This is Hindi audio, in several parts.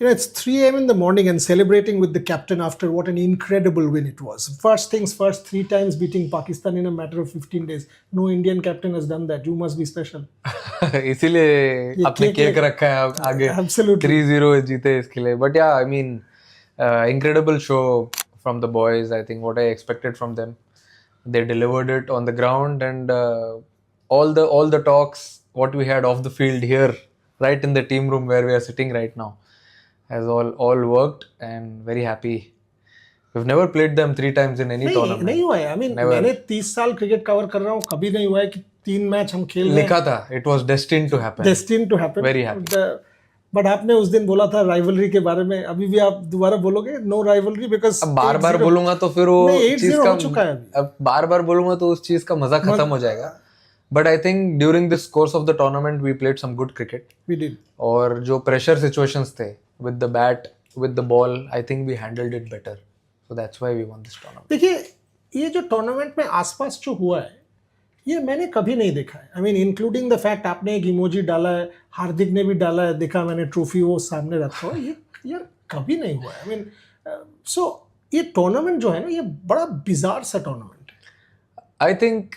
It's 3 a.m. in the morning and celebrating with the captain after what an incredible win it was. First things first, 3 times beating Pakistan in a matter of 15 days. No Indian captain has done that. You must be special. इसीलिए ये आपने केक रखा है आगे, Absolutely. 3-0 जीते इसके लिए. बट या I mean incredible show from the boys. I think what I expected from them, they delivered it on the ground, and all the talks what we had off the field here, right in the team room where we are sitting right now, has all worked, and very happy. We've never played them 3 times in any नहीं tournament. नहीं हुआ है. I mean, Never. मैंने 30 साल क्रिकेट कवर कर रहा हूँ, कभी नहीं हुआ है कि 3 मैच हम खेल रहे हैं. लिखा था, it was destined to happen. Destined to happen. Very happy. But आपने उस दिन बोला था राइवलरी के बारे में, अभी भी आप दोबारा बोलोगे नो राइवलरी? बिकॉज अब बार बार बोलूंगा तो फिर वो चीज का हो चुका है अभी. अब बार बार बोलूंगा तो उस चीज का मजा खत्म हो जाएगा. But I think during this course of the tournament we played some good cricket. We did. और जो प्रेशर सिचुएशंस थे with the bat with the ball, I think we handled it better. So that's why we won this tournament. देखिए, ये जो टूर्नामेंट में आसपास जो हुआ है ये मैंने कभी नहीं देखा है. I mean including the fact आपने एक इमोजी डाला है, हार्दिक ने भी डाला है, देखा मैंने ट्रॉफी वो सामने रखा हो, ये यार कभी नहीं हुआ है. आई मीन सो ये टूर्नामेंट जो है ना, ये बड़ा बिजार सा टूर्नामेंट है. आई थिंक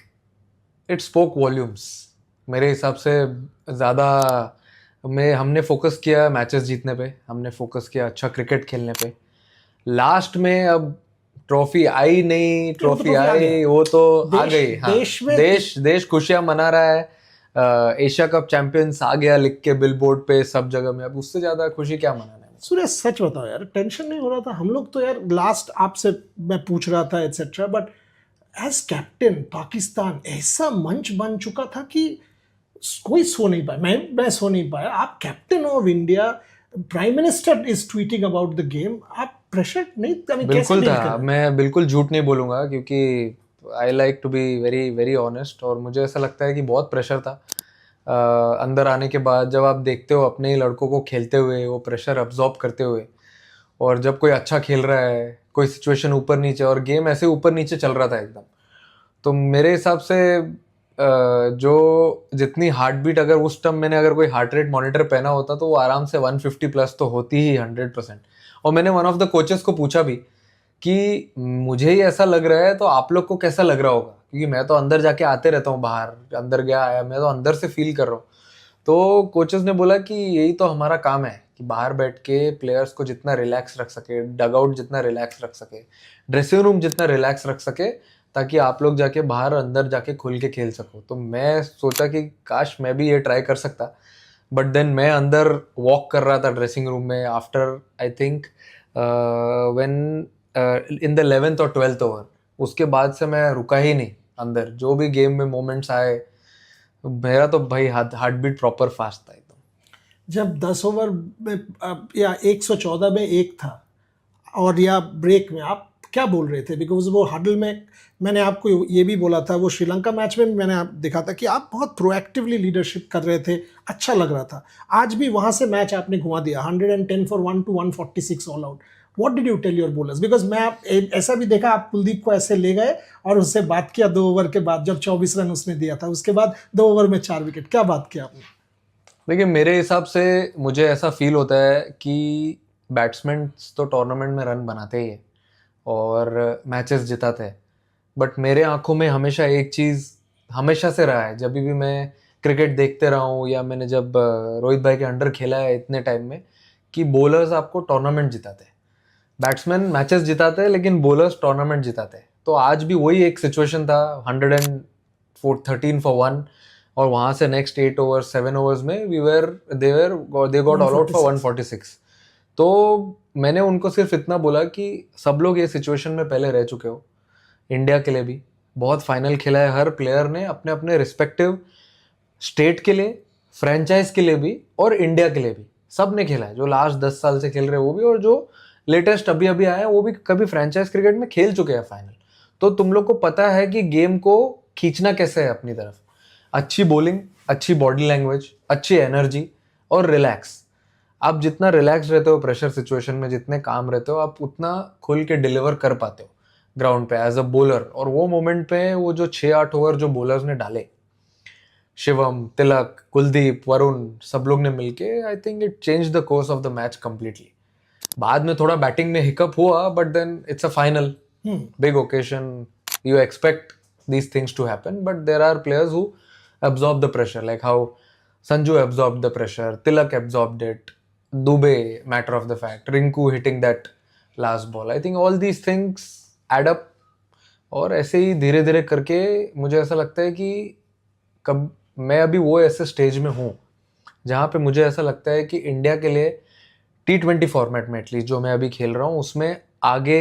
इट स्पोक वॉल्यूम्स. मेरे हिसाब से ज़्यादा हमने फोकस किया मैचेस जीतने पे, हमने फोकस किया अच्छा क्रिकेट खेलने पे. लास्ट में अब ट्रॉफी आई नहीं, ट्रॉफी आई वो तो आ गई. हाँ, देश खुशियां मना रहा है. एशिया कप चैंपियंस आ गया लिख के बिलबोर्ड पे सब जगह में. अब उससे ज्यादा खुशी क्या मनाने में. सूर्य सच बताओ यार, टेंशन नहीं हो रहा था? हम लोग तो यार लास्ट आपसे मैं पूछ रहा था etcetera, but as captain Pakistan ऐसा मंच बन चुका था कि कोई सो नहीं पाया. मैं सो नहीं पाया. आप captain of India, prime minister is tweeting about the game, आप प्रेशर नहीं? बिल्कुल था. मैं बिल्कुल झूठ नहीं बोलूंगा क्योंकि I like to be very very honest. और मुझे ऐसा लगता है कि बहुत प्रेशर था अंदर आने के बाद. जब आप देखते हो अपने ही लड़कों को खेलते हुए, वो प्रेशर अब्जॉर्ब करते हुए, और जब कोई अच्छा खेल रहा है, कोई सिचुएशन ऊपर नीचे, और गेम ऐसे ऊपर नीचे चल रहा था एकदम, तो मेरे हिसाब से जो जितनी हार्ट बीट, अगर उस टाइम मैंने अगर कोई हार्ट रेट मॉनिटर पहना होता तो वो आराम से 150 प्लस तो होती ही 100%. और मैंने वन ऑफ द कोचेस को पूछा भी कि मुझे ही ऐसा लग रहा है तो आप लोग को कैसा लग रहा होगा, क्योंकि मैं तो अंदर जाके आते रहता हूँ, बाहर अंदर गया आया, मैं तो अंदर से फील कर रहा हूँ. तो कोचेस ने बोला कि यही तो हमारा काम है कि बाहर बैठ के प्लेयर्स को जितना रिलैक्स रख सके, डगआउट जितना रिलैक्स रख सके, ड्रेसिंग रूम जितना रिलैक्स रख सके, ताकि आप लोग जाके बाहर अंदर जाके खुल के खेल सको. तो मैं सोचा कि काश मैं भी ये ट्राई कर सकता. बट देन मैं अंदर वॉक कर रहा था ड्रेसिंग रूम में after I think when in the 11th और 12th ओवर. उसके बाद से मैं रुका ही नहीं अंदर. जो भी गेम में मोमेंट्स आए, मेरा तो भाई हार्ट बीट प्रॉपर फास्ट था एकदम. जब 10 ओवर में या 114 में एक था और या ब्रेक में, आप क्या बोल रहे थे? बिकॉज वो हडल में मैंने आपको ये भी बोला था, वो श्रीलंका मैच में मैंने आप देखा था कि आप बहुत प्रोएक्टिवली लीडरशिप कर रहे थे, अच्छा लग रहा था. आज भी वहाँ से मैच आपने घुमा दिया, 110 for 1 to 146 all out. What did you tell your bowlers? Because मैं ऐसा भी देखा, आप कुलदीप को ऐसे ले गए और उससे बात किया 2 ओवर के बाद, जब 24 रन उसने दिया था, उसके बाद 2 ओवर में 4 विकेट. क्या बात किया आपने? देखिए, मेरे हिसाब से मुझे ऐसा फील होता है कि बैट्समैन तो टूर्नामेंट में रन बनाते ही है और मैचेस जिताते हैं. बट मेरे आंखों में हमेशा एक चीज़ हमेशा से रहा है, जब भी मैं क्रिकेट देखते रहा हूँ या मैंने जब रोहित भाई के अंडर खेला है इतने टाइम में, कि बॉलर्स आपको टूर्नामेंट जिताते हैं. बैट्समैन मैचेस जिताते हैं लेकिन बॉलर्स टूर्नामेंट जिताते हैं. तो आज भी वही एक सिचुएशन था, 113 फॉर 1, और वहाँ से नेक्स्ट 8 ओवर 7 ओवर्स में they got all out for 146. तो मैंने उनको सिर्फ इतना बोला कि सब लोग ये सिचुएशन में पहले रह चुके हो. इंडिया के लिए भी बहुत फाइनल खेला है, हर प्लेयर ने अपने अपने रिस्पेक्टिव स्टेट के लिए, फ्रेंचाइज के लिए भी और इंडिया के लिए भी, सब ने खेला है. जो लास्ट 10 साल से खेल रहे हैं वो भी, और जो लेटेस्ट अभी अभी आया है वो भी कभी फ्रेंचाइज क्रिकेट में खेल चुके हैं फाइनल. तो तुम लोग को पता है कि गेम को खींचना कैसे है अपनी तरफ. अच्छी बॉलिंग, अच्छी बॉडी लैंग्वेज, अच्छी एनर्जी और रिलैक्स. आप जितना रिलैक्स रहते हो प्रेशर सिचुएशन में, जितने काम रहते हो, आप उतना खुल के डिलीवर कर पाते हो ग्राउंड पे एज अ बॉलर. और वो मोमेंट पे वो जो 6-8 ओवर जो बॉलर्स ने डाले, शिवम, तिलक, कुलदीप, वरुण, सब लोग ने मिलके I think it change the course of the match completely. बाद में थोड़ा बैटिंग में हिकअप हुआ, but then it's a final, big occasion, you expect these things to happen, but there are players who absorb the pressure, like how Sanju absorbed the pressure, Tilak absorbed it, Dubey, matter of the fact, Rinku hitting that last ball. I think all these things add up, और ऐसे ही धीरे धीरे करके मुझे ऐसा लगता है कि कब मैं अभी वो ऐसे स्टेज में हूँ जहाँ पे मुझे ऐसा लगता है कि इंडिया के लिए T20 फॉर्मेट में एटलीस्ट जो मैं अभी खेल रहा हूँ उसमें आगे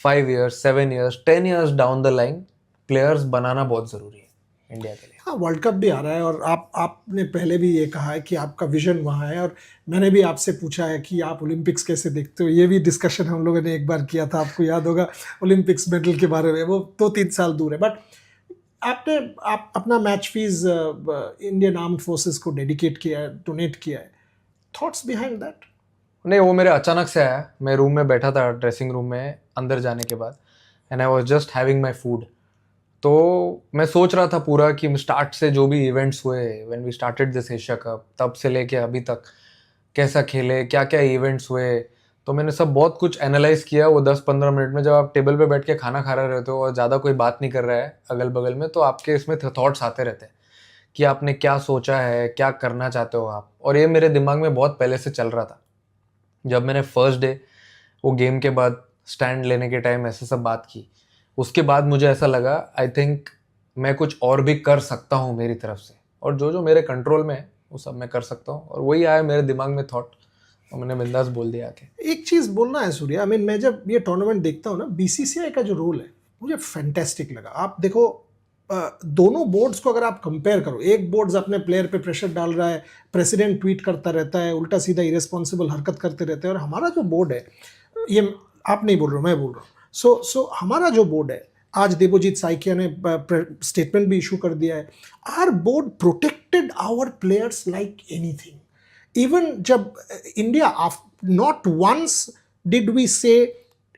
5 years, 7 years, 10 years down the line players बनाना बहुत ज़रूरी है इंडिया के लिए. हाँ, वर्ल्ड कप भी आ रहा है और आपने पहले भी ये कहा है कि आपका विजन वहाँ है, और मैंने भी आपसे पूछा है कि आप ओलंपिक्स कैसे देखते हो. ये भी डिस्कशन हम लोगों ने एक बार किया था, आपको याद होगा, ओलंपिक्स मेडल के बारे में. वो 2-3 साल दूर है, बट आप अपना match fees Indian armed forces को डेडिकेट किया है, डोनेट किया है. Thoughts behind that? नहीं, वो मेरे अचानक से आया. मैं रूम में बैठा था, ड्रेसिंग रूम में अंदर जाने के बाद, and I was just having my food. तो मैं सोच रहा था पूरा कि स्टार्ट से जो भी इवेंट्स हुए when we started this Asia Cup, तब से लेके अभी तक कैसा खेले, क्या क्या इवेंट्स हुए, तो मैंने सब बहुत कुछ एनालाइज किया. वो 10-15 मिनट में जब आप टेबल पे बैठ के खाना खा रहे रहते हो और ज़्यादा कोई बात नहीं कर रहा है अगल बगल में, तो आपके इसमें थॉट्स आते रहते हैं कि आपने क्या सोचा है, क्या करना चाहते हो आप. और ये मेरे दिमाग में बहुत पहले से चल रहा था. जब मैंने फर्स्ट डे वो गेम के बाद स्टैंड लेने के टाइम ऐसे सब बात की, उसके बाद मुझे ऐसा लगा आई थिंक मैं कुछ और भी कर सकता हूँ मेरी तरफ से, और जो जो मेरे कंट्रोल में है वो सब मैं कर सकता हूँ. और वही आया मेरे दिमाग में थॉट, और मैंने बिंदास बोल दिया आके. एक चीज़ बोलना है सूर्या, मैं जब ये टूर्नामेंट देखता हूँ ना, बीसीसीआई का जो रोल है मुझे फैंटेस्टिक लगा. आप देखो, दोनों बोर्ड्स को अगर आप कंपेयर करो, एक बोर्ड्स अपने प्लेयर पे प्रेशर डाल रहा है, प्रेसिडेंट ट्वीट करता रहता है, उल्टा सीधा इरेस्पॉन्सिबल हरकत करते रहते हैं, और हमारा जो बोर्ड है, ये आप नहीं बोल रहे हो, मैं बोल रहा हूँ. सो हमारा जो बोर्ड है, आज देवोजीत साइकिया ने स्टेटमेंट भी इशू कर दिया है, our board protected our players like anything. Even जब India, not once did we say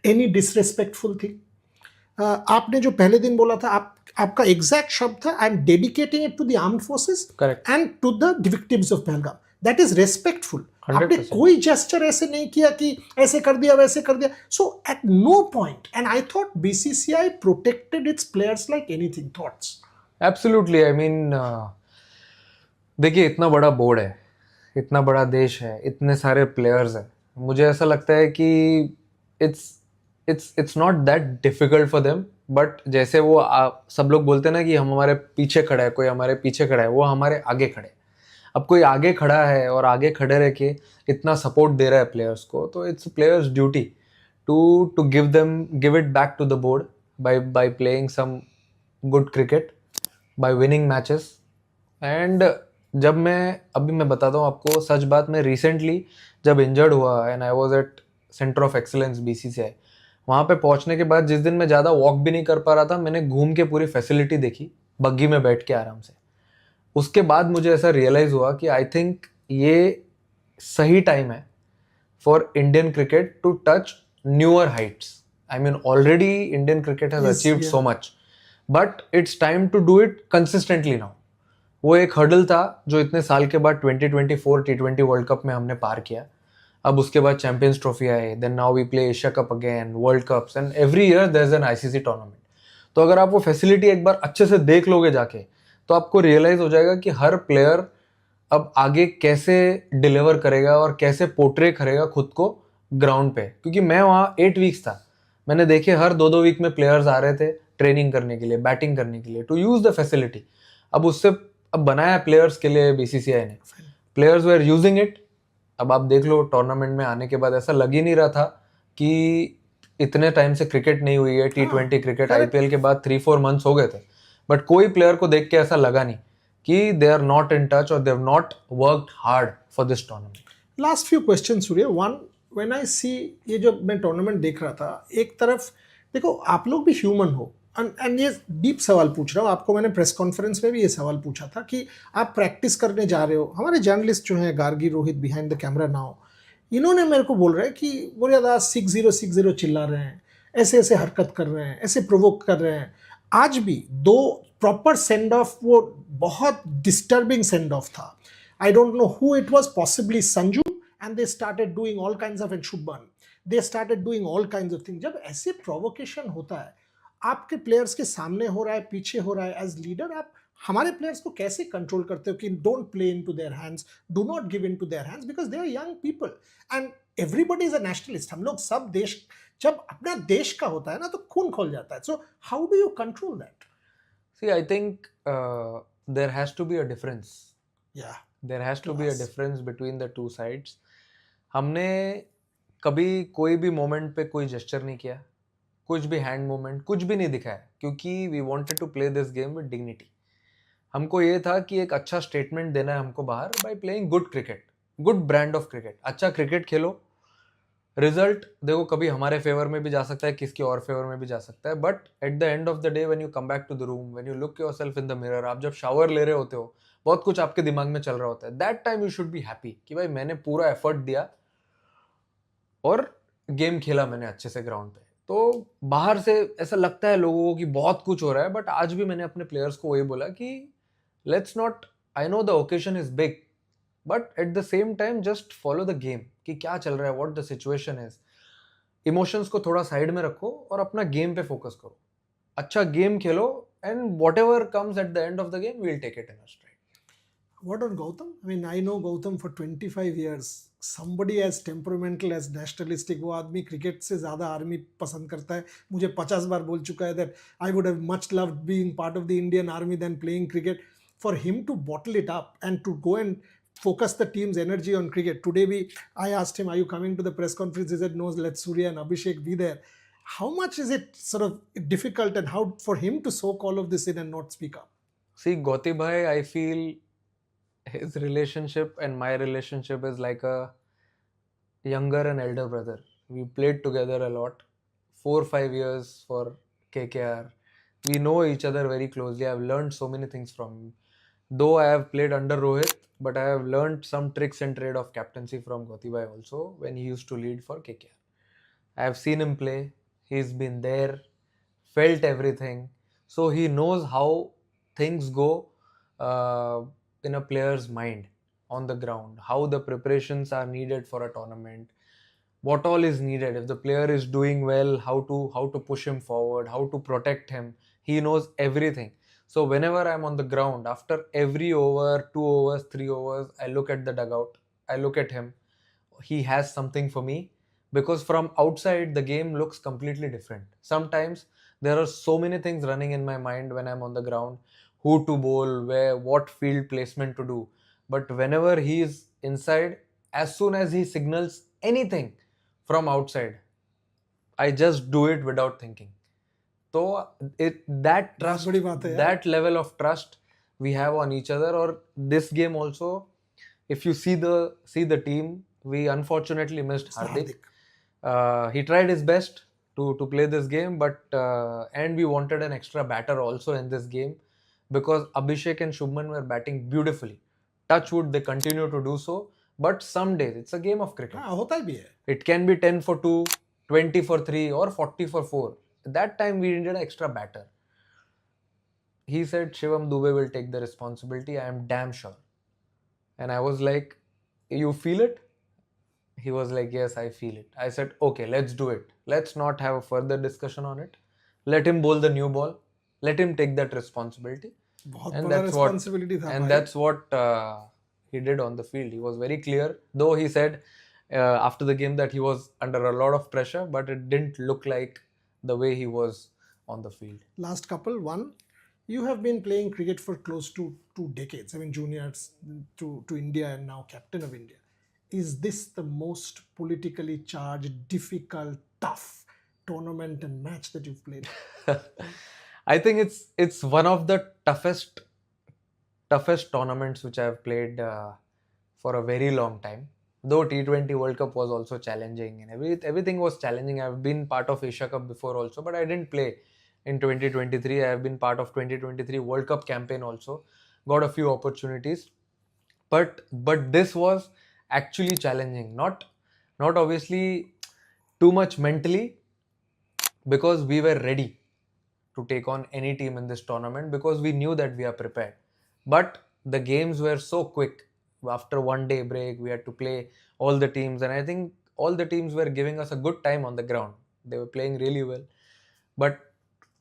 any disrespectful thing. आपने जो पहले दिन बोला था, आपका एग्जैक्ट शब्द था, I am dedicating it to the armed forces and to the victims of Pahalgam. That is respectful. आपने कोई जेस्चर ऐसे नहीं किया कि ऐसे कर दिया वैसे कर दिया. So at no point, and I thought BCCI protected its players like anything. Thoughts? Absolutely. I mean, देखिए, इतना बड़ा बोर्ड है, इतना बड़ा देश है, इतने सारे प्लेयर्स हैं. मुझे ऐसा लगता है कि it's not that difficult for them. But जैसे वो सब लोग बोलते हैं ना कि हम हमारे पीछे खड़ा है, कोई हमारे पीछे खड़ा है, वो हमारे आगे खड़े. अब कोई आगे खड़ा है और आगे खड़े रह के इतना सपोर्ट दे रहा है प्लेयर्स को, तो it's players duty to give it back to the board by playing some good cricket, by winning matches. And जब मैं बताता हूँ आपको सच बात, मैं रिसेंटली जब इंजर्ड हुआ and I was at centre of excellence BCCI, वहाँ पे पहुँचने के बाद जिस दिन मैं ज़्यादा वॉक भी नहीं कर पा रहा था, मैंने घूम के पूरी फैसिलिटी देखी, बग्गी में बैठ के आराम से. उसके बाद मुझे ऐसा रियलाइज हुआ कि आई थिंक ये सही टाइम है for Indian cricket to touch newer heights. I mean, already Indian cricket has achieved so much, but it's time to do it consistently now. वो एक हर्डल था जो इतने साल के बाद 2024 T20 वर्ल्ड कप में हमने पार किया. अब उसके बाद चैंपियंस ट्रॉफी आए, then now we play Asia Cup again, World Cups, and every year there is an ICC tournament. तो अगर आप वो फैसिलिटी एक बार अच्छे से देख लोगे जाके, तो आपको रियलाइज हो जाएगा कि हर प्लेयर अब आगे कैसे डिलीवर करेगा और कैसे पोर्ट्रे करेगा खुद को ग्राउंड पे. क्योंकि मैं वहाँ 8 वीक्स था, मैंने देखे हर 2-2 वीक में प्लेयर्स आ रहे थे ट्रेनिंग करने के लिए, बैटिंग करने के लिए, टू यूज द फैसिलिटी. अब बनाया प्लेयर्स के लिए बीसीसीआई ने, प्लेयर्स वर यूजिंग इट. अब आप देख लो, टूर्नामेंट में आने के बाद ऐसा लग ही नहीं रहा था कि इतने टाइम से क्रिकेट नहीं हुई है, T20 क्रिकेट. आईपीएल के बाद 3-4 मंथ्स हो गए थे, बट कोई प्लेयर को देख के ऐसा लगा नहीं कि they are not in touch और they have not worked hard for this tournament. Last few question Surya. One, when I see, ये जो मैं टूर्नामेंट देख रहा था, एक तरफ देखो आप लोग भी ह्यूमन हो, एंड ये डीप सवाल पूछ रहा हूँ आपको. मैंने प्रेस कॉन्फ्रेंस में भी ये सवाल पूछा था कि आप प्रैक्टिस करने जा रहे हो. हमारे जर्नलिस्ट जो हैं, Gargi, Rohit, behind the camera now, इन्होंने मेरे को बोल रहे हैं कि बोलिया 60-60 चिल्ला रहे हैं, ऐसे ऐसे हरकत कर रहे हैं, ऐसे प्रोवोक कर रहे हैं. आज भी दो प्रॉपर सेंड ऑफ, वो बहुत डिस्टर्बिंग सेंड ऑफ था. I don't know who it was, possibly Sanju, and they started doing all kinds of, and Shubman, they started doing all kinds of things. जब ऐसे प्रोवोकेशन होता है, आपके प्लेयर्स के सामने हो रहा है, पीछे हो रहा है, एज लीडर आप हमारे प्लेयर्स को कैसे कंट्रोल करते हो कि don't play into their hands, do not give into their hands, because they are young people and everybody is a nationalist. हम लोग सब देश, जब अपना देश का होता है ना, तो खून खोल जाता है. So how do you control that? See, I think there has to be a difference. या There has to be a Class. difference between the two sides. हमने कभी कोई भी मोमेंट पे कोई जेस्चर नहीं किया, कुछ भी हैंड मूवमेंट कुछ भी नहीं दिखाया, क्योंकि we wanted to play this game with dignity. हमको ये था कि एक अच्छा स्टेटमेंट देना है हमको बाहर by playing good cricket, good brand of cricket. अच्छा क्रिकेट खेलो, रिजल्ट देखो कभी हमारे फेवर में भी जा सकता है, किसके और फेवर में भी जा सकता है, but at the end of the day when you come back to the room, when you look yourself in the mirror, आप जब शावर ले रहे होते हो, बहुत कुछ आपके दिमाग में चल रहा होता है, that time you should be happy कि भाई मैंने पूरा एफर्ट दिया और गेम खेला मैंने अच्छे से ग्राउंड पे. तो बाहर से ऐसा लगता है लोगों को कि बहुत कुछ हो रहा है, बट आज भी मैंने अपने प्लेयर्स को वही बोला कि let's not, I know the occasion is big, but at the same time just follow the game कि क्या चल रहा है, what the situation is. Emotions को थोड़ा साइड में रखो और अपना गेम पे फोकस करो, अच्छा गेम खेलो, and whatever comes at the end of the game we will take it in stride. What on Gautam? I mean, I know Gautam for 25 years. Somebody as temperamental, as nationalistic, वो आदमी क्रिकेट से ज़्यादा आर्मी पसंद करता है. मुझे 50 बार बोल चुका है that I would have much loved being part of the Indian army than playing cricket. For him to bottle it up and to go and focus the team's energy on cricket. Today I asked him, are you coming to the press conference? He said, no, let Surya and Abhishek be there. How much is it sort of difficult, and how for him to soak all of this in and not speak up? See, Gauti bhai, I feel his relationship and my relationship is like a younger and elder brother. We played together a lot, 4-5 years for KKR. We know each other very closely. I've learned so many things from him. Though I have played under Rohit, but I have learned some tricks and trade of captaincy from Gauti bhai also when he used to lead for KKR. I have seen him play. He's been there, felt everything. So he knows how things go in a player's mind on the ground, how the preparations are needed for a tournament, what all is needed. If the player is doing well, how to push him forward, how to protect him. He knows everything. So whenever I'm on the ground, after every over, 2 overs, 3 overs, I look at the dugout, I look at him. He has something for me, because from outside the game looks completely different. Sometimes there are so many things running in my mind when I'm on the ground, who to bowl, where, what field placement to do. But whenever he is inside, as soon as he signals anything from outside, I just do it without thinking. So that trust, बड़ी बात है यार. that level of trust we have on each other. Or this game also, if you see the team, we unfortunately missed Hardik. He tried his best to play this game, but and we wanted an extra batter also in this game, because Abhishek and Shubman were batting beautifully. Touch wood, they continue to do so. But some days it's a game of cricket. हाँ, होता भी है. It can be 10 for 2, 20 for 3, or 40 for 4. At that time we needed an extra batter. He said Shivam Dube will take the responsibility. I am damn sure. And I was like, you feel it? He was like, yes, I feel it. I said, okay, let's do it. Let's not have a further discussion on it. Let him bowl the new ball. Let him take that responsibility. बहुत And बड़ा that's what, responsibility था and भाई. that's what he did on the field. He was very clear. Though he said after the game that he was under a lot of pressure, but it didn't look like the way he was on the field. Last couple, one, you have been playing cricket for close to 2 decades. I mean, juniors to India and now captain of India. Is this the most politically charged, difficult, tough tournament and match that you've played? I think it's one of the toughest tournaments which I have played for a very long time. Though T20 World Cup was also challenging and everything was challenging. I've been part of Asia Cup before also, but I didn't play in 2023. I have been part of 2023 World Cup campaign also. Got a few opportunities, but this was actually challenging. Not obviously too much mentally, because we were ready. to take on any team in this tournament because we knew that we are prepared. But the games were so quick. After 1 day break, we had to play all the teams, and I think all the teams were giving us a good time on the ground. They were playing really well. But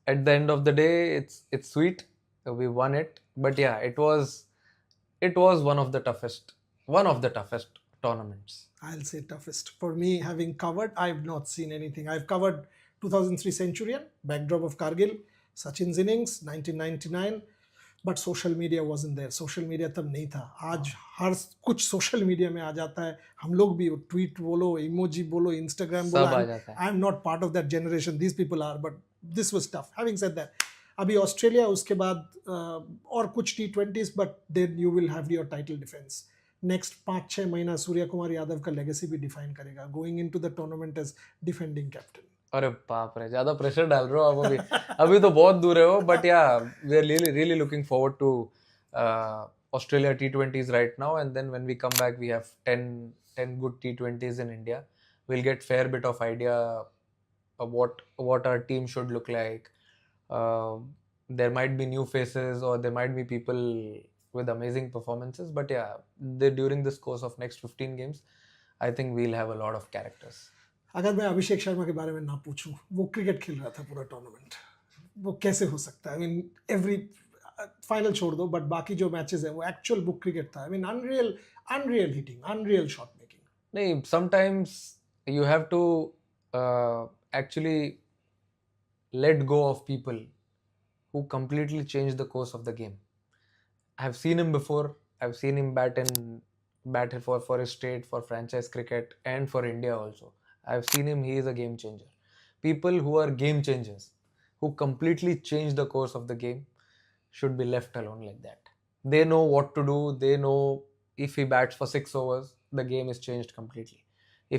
at the end of the day, it's sweet. We won it. But yeah, it was one of the toughest tournaments. I'll say toughest. For me, having covered, I've not seen anything. I've covered 2003 Centurion, backdrop of Kargil, Sachin's innings, 1999. But social media wasn't there. Social media तब नहीं था. आज हर कुछ सोशल मीडिया में आ जाता है. हम लोग भी ट्वीट बोलो, इमोजी बोलो, इंस्टाग्राम बोलो. सब आ जाता है. I am not part of that generation. These people are, but this was tough. Having said that, अभी ऑस्ट्रेलिया, उसके बाद और कुछ T20s, but then you will have your title defence. Next 5-6 महीना सूर्य कुमार यादव का लेगेसी भी डिफाइन करेगा, going into the tournament as defending captain. अरे बाप रे, ज्यादा प्रेशर डाल रहे हो आप अभी. अभी तो बहुत दूर है वो, but yeah we are really looking forward to Australia T20s right now, and then when we come back we have 10 good T20s in India. We'll get fair bit of idea of what our team should look like. There might be new faces or there might be people with amazing performances, but yeah, during this course of next 15 games I think we'll have a lot of characters. अगर मैं अभिषेक शर्मा के बारे में ना पूछूं, वो क्रिकेट खेल रहा था पूरा टूर्नामेंट, वो कैसे हो सकता है? आई मीन एवरी फाइनल छोड़ दो, बट बाकी जो मैचेस हैं वो एक्चुअल बुक क्रिकेट था. I mean unreal hitting, unreal shot making. नहीं, sometimes you have to actually let go of people who completely change the course of the game. I have seen him before. I've seen him bat for his state, for franchise cricket, and for India also. I've seen him. He is a game changer. People who are game changers, who completely change the course of the game, should be left alone like that. They know what to do. They know if he bats for 6 overs, the game is changed completely.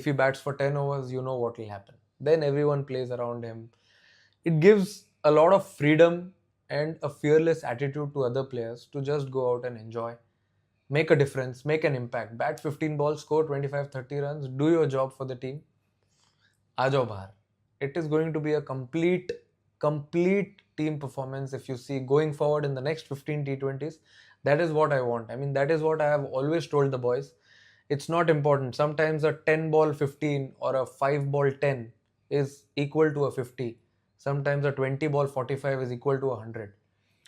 If he bats for 10 overs, you know what will happen. Then everyone plays around him. It gives a lot of freedom and a fearless attitude to other players to just go out and enjoy, make a difference, make an impact, bat 15 balls, score 25-30 runs, do your job for the team. Aa jao bahar. It is going to be a complete team performance if you see going forward in the next 15 T20s. That is what I want. I mean, that is what I have always told the boys. It's not important. Sometimes a 10 ball 15 or a 5 ball 10 is equal to a 50. Sometimes a 20 ball 45 is equal to 100.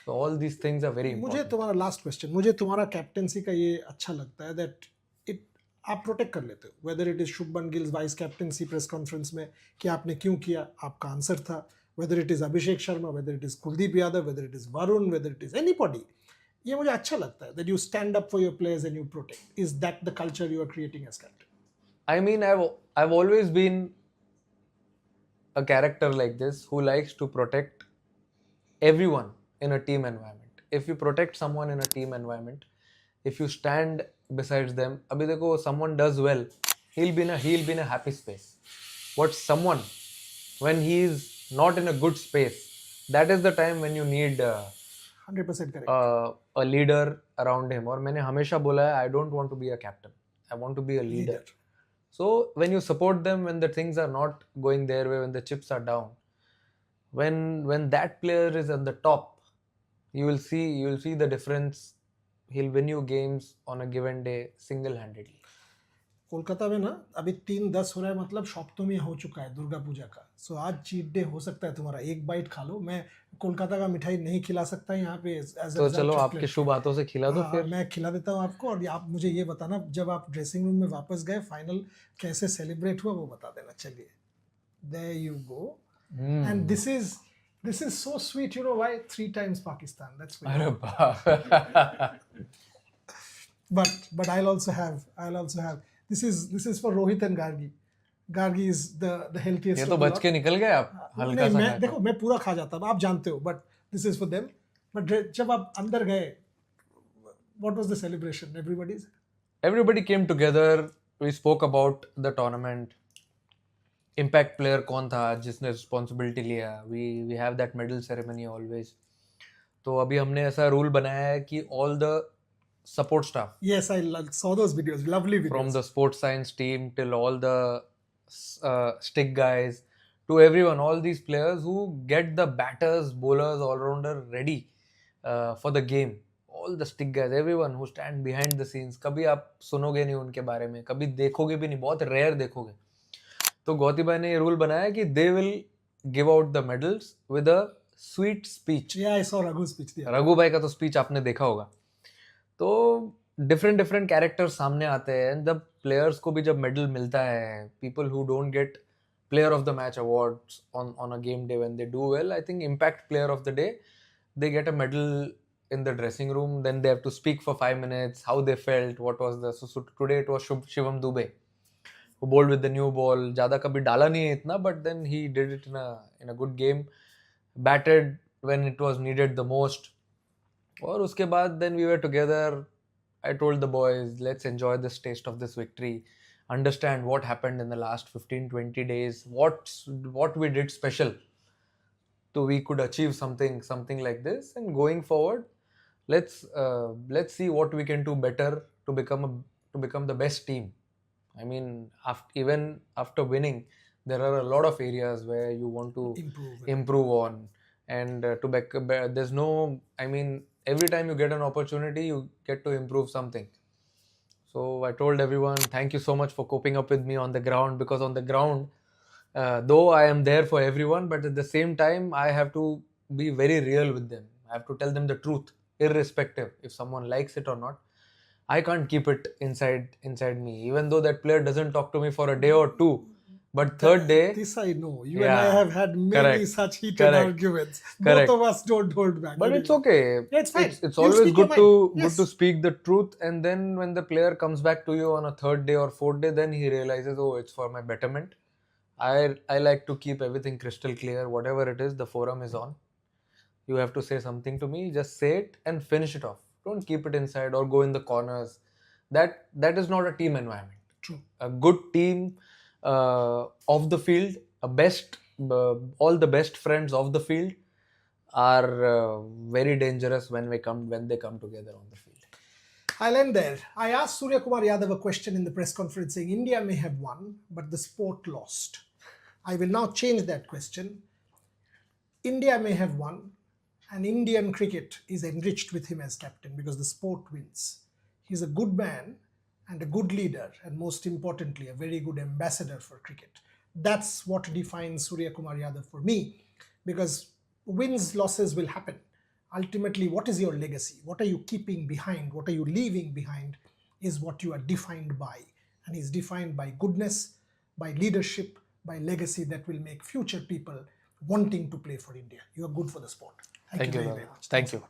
So all these things are very important. मुझे तुम्हारा लास्ट क्वेश्चन, मुझे तुम्हारा कैप्टेंसी का ये अच्छा लगता है दैट आप प्रोटेक्ट कर लेते हो. Whether it is Shubman Gill's vice captaincy press conference में कि आपने क्यों किया, आपका आंसर था. Whether it is Abhishek Sharma, whether it is Kuldeep Yadav, whether it is Varun, whether it is anybody, ये मुझे अच्छा लगता है that you stand up for your players and you protect. Is that the culture you are creating as captain? I mean, I've always been a character like this who likes to protect everyone in a team environment. If you protect someone in a team environment, if you stand besides them, abhi dekho, someone does well, he'll be in a happy space. But someone, when he is not in a good space, that is the time when you need 100% correct. a leader around him. और मैंने हमेशा बोला है, I don't want to be a captain. I want to be a leader. So when you support them, when the things are not going their way, when the chips are down, when that player is at the top, you will see the difference. He'll win you games on a given day single-handedly. Kolkata में ना अभी 3:10 हो रहा है, मतलब सप्तमी हो चुका है दुर्गा पूजा का. सो आज चीट डे हो सकता है तुम्हारा, एक बाइट खा लो. मैं कोलकाता का मिठाई नहीं खिला सकता यहाँ पे. तो चलो आपके शुभ हाथों से खिला दो. फिर मैं खिला देता हूँ आपको. और आप मुझे ये बताना, जब आप ड्रेसिंग रूम में वापस गए, फाइनल कैसे सेलिब्रेट हुआ वो बता देना. चलिए, there you go. And this is so sweet. You know why? 3 times Pakistan. That's why. अरे बाप. But I'll also have this is for Rohit and Gargi. Gargi is the healthiest. ये तो बच के निकल गए आप. हल्का सा मैं देखो, मैं पूरा खा जाता, आप जानते हो. But this is for them. But जब आप अंदर गए, what was the celebration? Everybody came together. We spoke about the tournament. Impact player कौन था जिसने responsibility लिया. We have that medal ceremony always. तो अभी हमने ऐसा रूल बनाया है कि all the support staff. Yes, I saw those videos. Lovely videos. From the sports science team till all the stick guys to everyone, all these players who get the batters, bowlers, all-rounder ready for the game. All the stick guys, everyone who stand behind the scenes. कभी आप सुनोगे नहीं उनके बारे में, कभी देखोगे भी नहीं, बहुत रेयर देखोगे. तो गौती भाई ने ये रूल बनाया कि they will give out the medals with a sweet speech. Yeah, I saw Raghu's speech there. Raghu भाई का तो स्पीच आपने देखा होगा. तो डिफरेंट डिफरेंट कैरेक्टर्स सामने आते हैं. जब प्लेयर्स को भी जब मेडल मिलता है, people who don't get player of the match awards on a game day when they do well, I think impact player of the day, they get a medal in the dressing room. Then they have to speak for 5 minutes how they felt, what was the so today it was Shivam Dube who bowled with the new ball. ज़्यादा कभी डाला नहीं है इतना, but then he did it in a good game, batted when it was needed the most. और उसके बाद then we were together. I told the boys, let's enjoy this taste of this victory, understand what happened in the last 15-20 days, what we did special so we could achieve something like this, and going forward let's see what we can do better to become the best team. I mean, even after winning, there are a lot of areas where you want to improve on, and there's no, I mean, every time you get an opportunity you get to improve something. So I told everyone, thank you so much for coping up with me on the ground, because on the ground, though I am there for everyone, but at the same time I have to be very real with them. I have to tell them the truth, irrespective if someone likes it or not. I can't keep it inside me, even though that player doesn't talk to me for a day or two. But third day, this I know. You and I have had many such heated arguments. Both of us don't hold back. But it's okay. Yeah, it's fine. It's always good Yes. to speak the truth. And then when the player comes back to you on a third day or fourth day, then he realizes, oh, it's for my betterment. I like to keep everything crystal clear. Whatever it is, the forum is on. You have to say something to me, just say it and finish it off. Don't keep it inside or go in the corners. That is not a team environment. True. A good team of the field, all the best friends of the field are very dangerous when they come together on the field. I'll end there. I asked Surya Kumar Yadav a question in the press conference saying India may have won, but the sport lost. I will now change that question. India may have won, and Indian cricket is enriched with him as captain because the sport wins. He's a good man and a good leader, and most importantly, a very good ambassador for cricket. That's what defines Surya Kumar Yadav for me, because wins, losses will happen. Ultimately, what is your legacy? What are you keeping behind? What are you leaving behind is what you are defined by. And he's defined by goodness, by leadership, by legacy that will make future people wanting to play for India. You are good for the sport. Thank you very much. Thank you.